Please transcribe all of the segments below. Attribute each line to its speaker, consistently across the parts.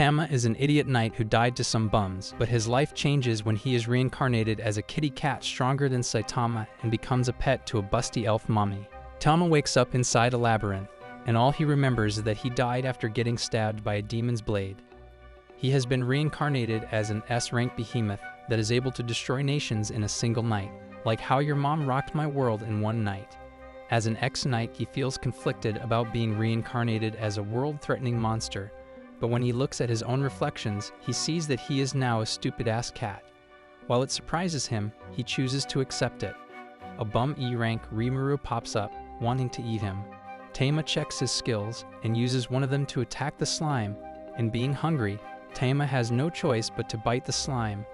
Speaker 1: Tama is an idiot knight who died to some bums, but his life changes when he is reincarnated as a kitty cat stronger than Saitama and becomes a pet to a Busty elf mommy. Tama wakes up inside a labyrinth, and all he remembers is that he died after getting stabbed by a demon's blade. He has been reincarnated as an S-rank behemoth that is able to destroy nations in a single night, like how your mom rocked my world in one night. As an ex-knight, he feels conflicted about being reincarnated as a world-threatening monster, but when he looks at his own reflections, he sees that he is now a stupid-ass cat. While it surprises him, he chooses to accept it. A bum E-rank Rimuru pops up, wanting to eat him. Tama checks his skills and uses one of them to attack the slime, and being hungry, Tama has no choice but to bite the slime,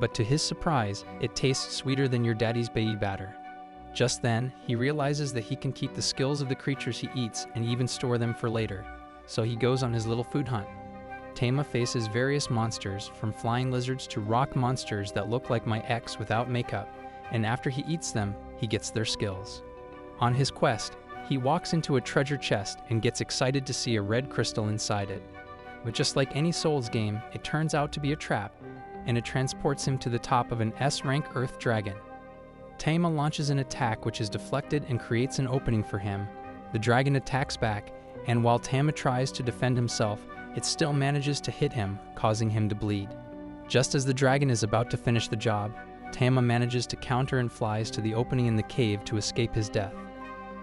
Speaker 1: but to his surprise, it tastes sweeter than your daddy's baby batter. Just then, he realizes that he can keep the skills of the creatures he eats and even store them for later, so he goes on his little food hunt. Tama faces various monsters, from flying lizards to rock monsters that look like my ex without makeup, and after he eats them, he gets their skills. On his quest, he walks into a treasure chest and gets excited to see a red crystal inside it. But just like any Souls game, it turns out to be a trap, and it transports him to the top of an S-rank Earth Dragon. Tama launches an attack which is deflected and creates an opening for him. The dragon attacks back, and while Tama tries to defend himself, it still manages to hit him, causing him to bleed. Just as the dragon is about to finish the job, Tama manages to counter and flies to the opening in the cave to escape his death.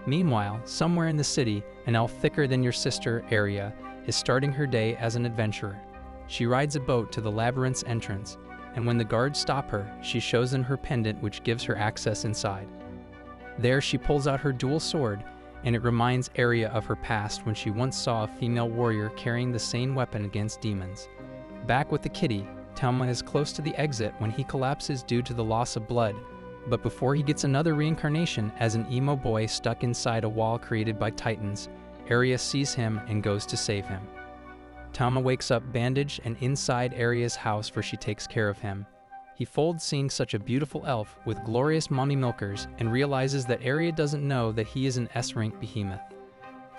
Speaker 1: Meanwhile, somewhere in the city, an elf thicker than your sister, Aria, is starting her day as an adventurer. She rides a boat to the labyrinth's entrance, and when the guards stop her, she shows them her pendant which gives her access inside. There she pulls out her dual sword, and it reminds Aria of her past when she once saw a female warrior carrying the same weapon against demons. Back with the kitty, Tama is close to the exit when he collapses due to the loss of blood, but before he gets another reincarnation as an emo boy stuck inside a wall created by titans, Aria sees him and goes to save him. Tama wakes up bandaged and inside Aria's house where she takes care of him. He folds seeing such a beautiful elf with glorious mommy milkers and realizes that Aria doesn't know that he is an S-rank behemoth.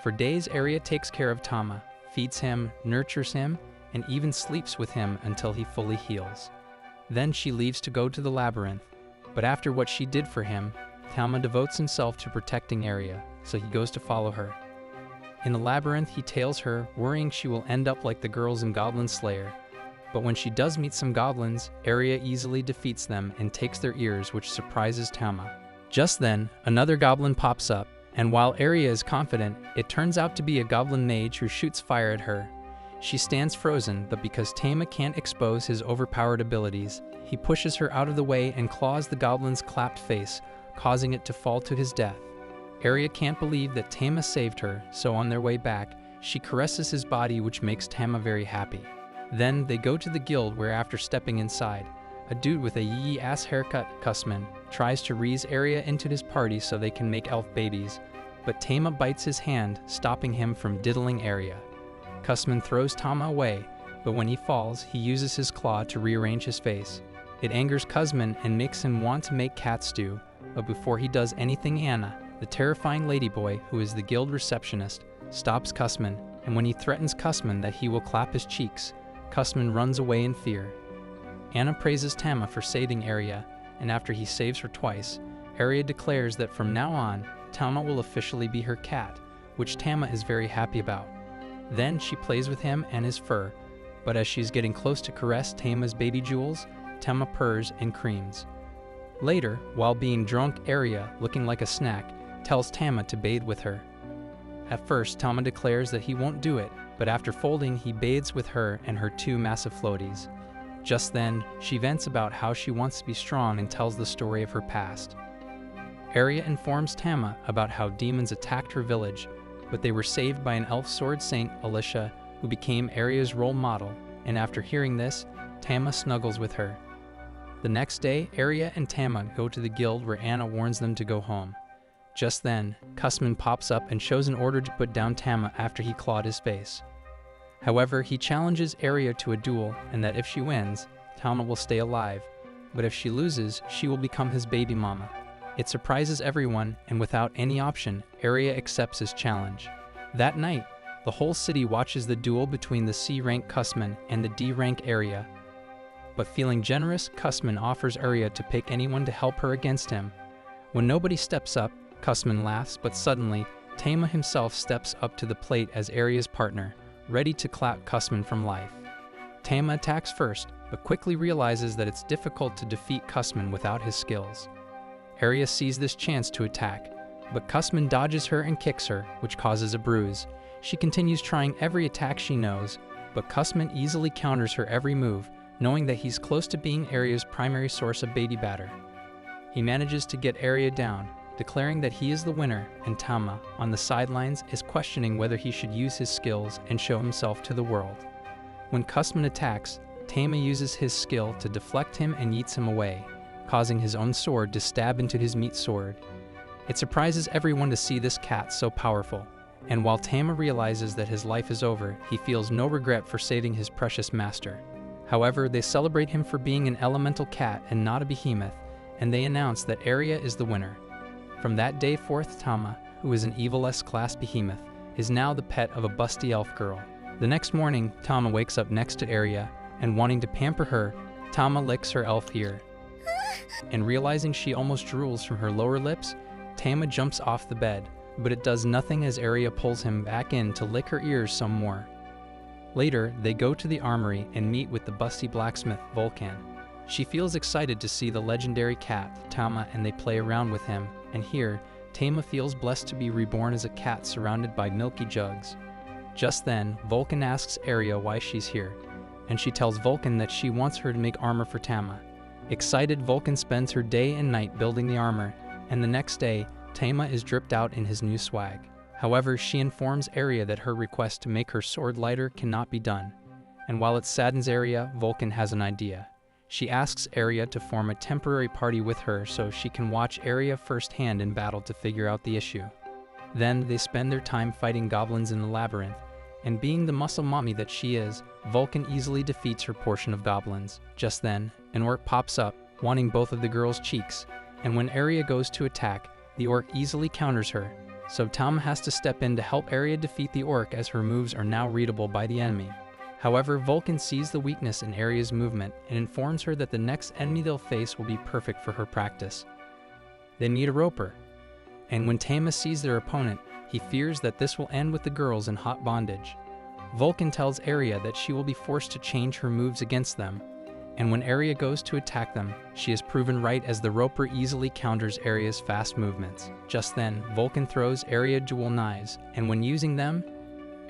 Speaker 1: For days, Aria takes care of Tama, feeds him, nurtures him, and even sleeps with him until he fully heals. Then she leaves to go to the labyrinth, but after what she did for him, Tama devotes himself to protecting Aria, so he goes to follow her. In the labyrinth, he tails her, worrying she will end up like the girls in Goblin Slayer. But when she does meet some goblins, Aria easily defeats them and takes their ears, which surprises Tama. Just then, another goblin pops up, and while Aria is confident, it turns out to be a goblin mage who shoots fire at her. She stands frozen, but because Tama can't expose his overpowered abilities, he pushes her out of the way and claws the goblin's clapped face, causing it to fall to his death. Aria can't believe that Tama saved her, so on their way back, she caresses his body, which makes Tama very happy. Then they go to the guild where after stepping inside, a dude with a yee-ass haircut, Cussman, tries to raise Aria into his party so they can make elf babies, but Tama bites his hand, stopping him from diddling Aria. Cussman throws Tama away, but when he falls, he uses his claw to rearrange his face. It angers Cussman and makes him want to make cat stew, but before he does anything, Anna, the terrifying ladyboy who is the guild receptionist, stops Cussman, and when he threatens Cussman that he will clap his cheeks, Cussman runs away in fear. Anna praises Tama for saving Aria, and after he saves her twice, Aria declares that from now on, Tama will officially be her cat, which Tama is very happy about. Then she plays with him and his fur, but as she's getting close to caress Tama's baby jewels, Tama purrs and creams. Later, while being drunk, Aria, looking like a snack, tells Tama to bathe with her. At first, Tama declares that he won't do it, but after folding, he bathes with her and her two massive floaties. Just then, she vents about how she wants to be strong and tells the story of her past. Aria informs Tama about how demons attacked her village, but they were saved by an elf sword saint, Alicia, who became Aria's role model, and after hearing this, Tama snuggles with her. The next day, Aria and Tama go to the guild where Anna warns them to go home. Just then, Cussman pops up and shows an order to put down Tama after he clawed his face. However, he challenges Aria to a duel, and that if she wins, Tama will stay alive, but if she loses, she will become his baby mama. It surprises everyone, and without any option, Aria accepts his challenge. That night, The whole city watches the duel between the C-rank Cussman and the D-rank Area. But feeling generous, Cussman offers Area to pick anyone to help her against him. When nobody steps up, Cussman laughs, but suddenly, Tama himself steps up to the plate as Area's partner, ready to clap Cussman from life. Tama attacks first, but quickly realizes that it's difficult to defeat Cussman without his skills. Area sees this chance to attack, but Cussman dodges her and kicks her, which causes a bruise. She continues trying every attack she knows, but Cussman easily counters her every move, knowing that he's close to being Area's primary source of baby batter. He manages to get Area down, declaring that he is the winner, and Tama, on the sidelines, is questioning whether he should use his skills and show himself to the world. When Cussman attacks, Tama uses his skill to deflect him and yeets him away, causing his own sword to stab into his meat sword. It surprises everyone to see this cat so powerful, and while Tama realizes that his life is over, he feels no regret for saving his precious master. However, they celebrate him for being an elemental cat and not a behemoth, and they announce that Area is the winner. From that day forth, Tama, who is an evil S-class behemoth, is now the pet of a busty elf girl. The next morning, Tama wakes up next to Area, and wanting to pamper her, Tama licks her elf ear. And realizing she almost drools from her lower lips, Tama jumps off the bed, but it does nothing as Area pulls him back in to lick her ears some more. Later, they go to the armory and meet with the busty blacksmith, Vulcan. She feels excited to see the legendary cat, Tama, and they play around with him, and here, Tama feels blessed to be reborn as a cat surrounded by milky jugs. Just then, Vulcan asks Area why she's here, and she tells Vulcan that she wants her to make armor for Tama. Excited, Vulcan spends her day and night building the armor, and the next day, Tama is dripped out in his new swag. However, she informs Area that her request to make her sword lighter cannot be done, and while it saddens Area, Vulcan has an idea. She asks Area to form a temporary party with her so she can watch Area firsthand in battle to figure out the issue. Then they spend their time fighting goblins in the labyrinth, and being the muscle mommy that she is, Vulcan easily defeats her portion of goblins. Just then, an orc pops up, wanting both of the girls' cheeks, and when Area goes to attack, the orc easily counters her, so Tama has to step in to help Area defeat the orc as her moves are now readable by the enemy. However, Vulcan sees the weakness in Area's movement and informs her that the next enemy they'll face will be perfect for her practice. They meet a roper, and when Tama sees their opponent, he fears that this will end with the girls in hot bondage. Vulcan tells Area that she will be forced to change her moves against them, and when Area goes to attack them, she is proven right as the roper easily counters Area's fast movements. Just then, Vulcan throws Area dual knives, and when using them,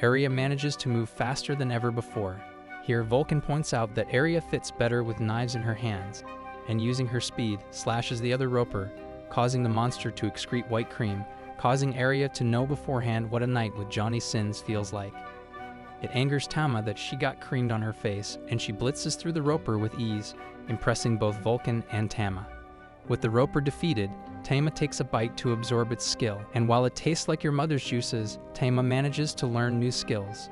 Speaker 1: Area manages to move faster than ever before. Here, Vulcan points out that Area fits better with knives in her hands, and using her speed, slashes the other roper, causing the monster to excrete white cream, causing Area to know beforehand what a night with Johnny Sins feels like. It angers Tama that she got creamed on her face, and she blitzes through the roper with ease, impressing both Vulcan and Tama. With the roper defeated, Tama takes a bite to absorb its skill, and while it tastes like your mother's juices, Tama manages to learn new skills.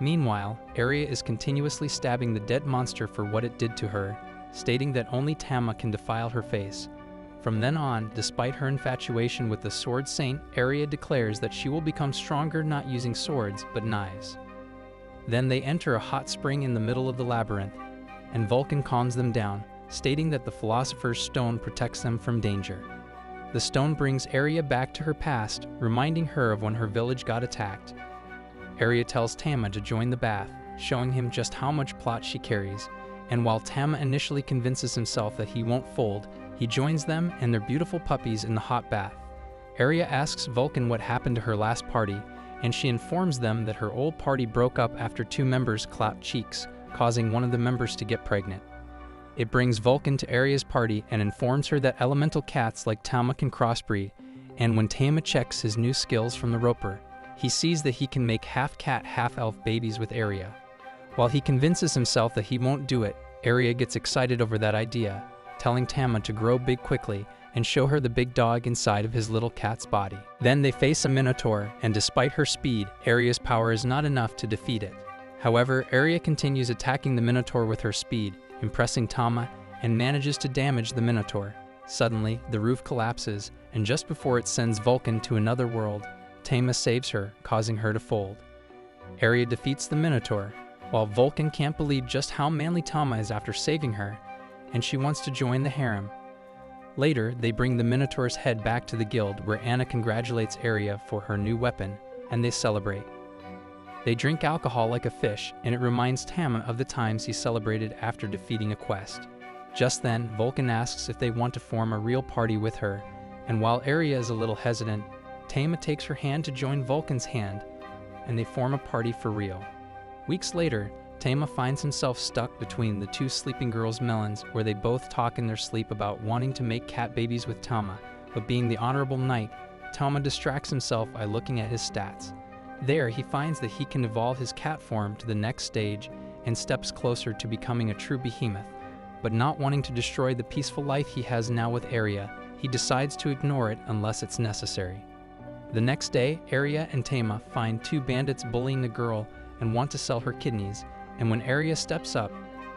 Speaker 1: Meanwhile, Area is continuously stabbing the dead monster for what it did to her, stating that only Tama can defile her face. From then on, despite her infatuation with the Sword Saint, Area declares that she will become stronger not using swords, but knives. Then they enter a hot spring in the middle of the labyrinth, and Vulcan calms them down, stating that the Philosopher's Stone protects them from danger. The stone brings Area back to her past, reminding her of when her village got attacked. Area tells Tama to join the bath, showing him just how much plot she carries, and while Tama initially convinces himself that he won't fold, he joins them and their beautiful puppies in the hot bath. Area asks Vulcan what happened to her last party, and she informs them that her old party broke up after 2 members clapped cheeks, causing one of the members to get pregnant. It brings Vulcan to Area's party and informs her that elemental cats like Tama can crossbreed, and when Tama checks his new skills from the roper, he sees that he can make half-cat, half-elf babies with Area. While he convinces himself that he won't do it, Area gets excited over that idea, telling Tama to grow big quickly and show her the big dog inside of his little cat's body. Then they face a Minotaur, and despite her speed, Area's power is not enough to defeat it. However, Area continues attacking the Minotaur with her speed, impressing Tama, and manages to damage the Minotaur. Suddenly, the roof collapses, and just before it sends Vulcan to another world, Tama saves her, causing her to fold. Aria defeats the Minotaur, while Vulcan can't believe just how manly Tama is after saving her, and she wants to join the harem. Later, they bring the Minotaur's head back to the guild where Anna congratulates Aria for her new weapon, and they celebrate. They drink alcohol like a fish, and it reminds Tama of the times he celebrated after defeating a quest. Just then, Vulcan asks if they want to form a real party with her, and while Aria is a little hesitant, Tama takes her hand to join Vulcan's hand, and they form a party for real. Weeks later, Tama finds himself stuck between the two sleeping girls' melons where they both talk in their sleep about wanting to make cat babies with Tama, but being the honorable knight, Tama distracts himself by looking at his stats. There, he finds that he can evolve his cat form to the next stage and steps closer to becoming a true behemoth, but not wanting to destroy the peaceful life he has now with Aria, he decides to ignore it unless it's necessary. The next day, Aria and Tama find two bandits bullying the girl and want to sell her kidneys, and when Aria steps up,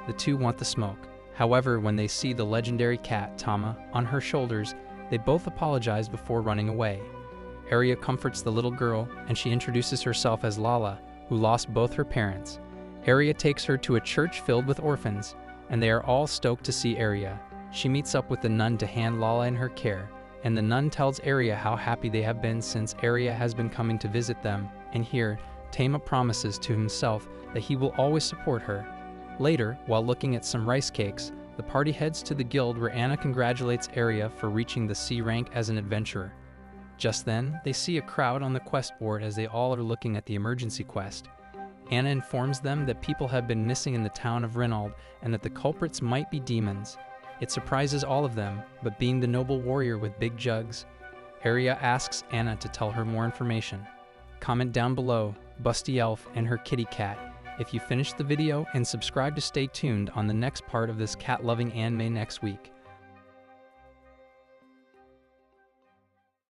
Speaker 1: the two want the smoke. However, when they see the legendary cat, Tama, on her shoulders, they both apologize before running away. Aria comforts the little girl, and she introduces herself as Lala, who lost both her parents. Aria takes her to a church filled with orphans, and they are all stoked to see Aria. She meets up with the nun to hand Lala in her care, and the nun tells Aria how happy they have been since Aria has been coming to visit them, and here, Tama promises to himself that he will always support her. Later, while looking at some rice cakes, the party heads to the guild where Anna congratulates Aria for reaching the C rank as an adventurer. Just then, they see a crowd on the quest board as they all are looking at the emergency quest. Anna informs them that people have been missing in the town of Rinald and that the culprits might be demons. It surprises all of them, but being the noble warrior with big jugs, Aria asks Anna to tell her more information. Comment down below, Busty Elf and her kitty cat, if you finished the video, and subscribe to stay tuned on the next part of this cat-loving anime next week.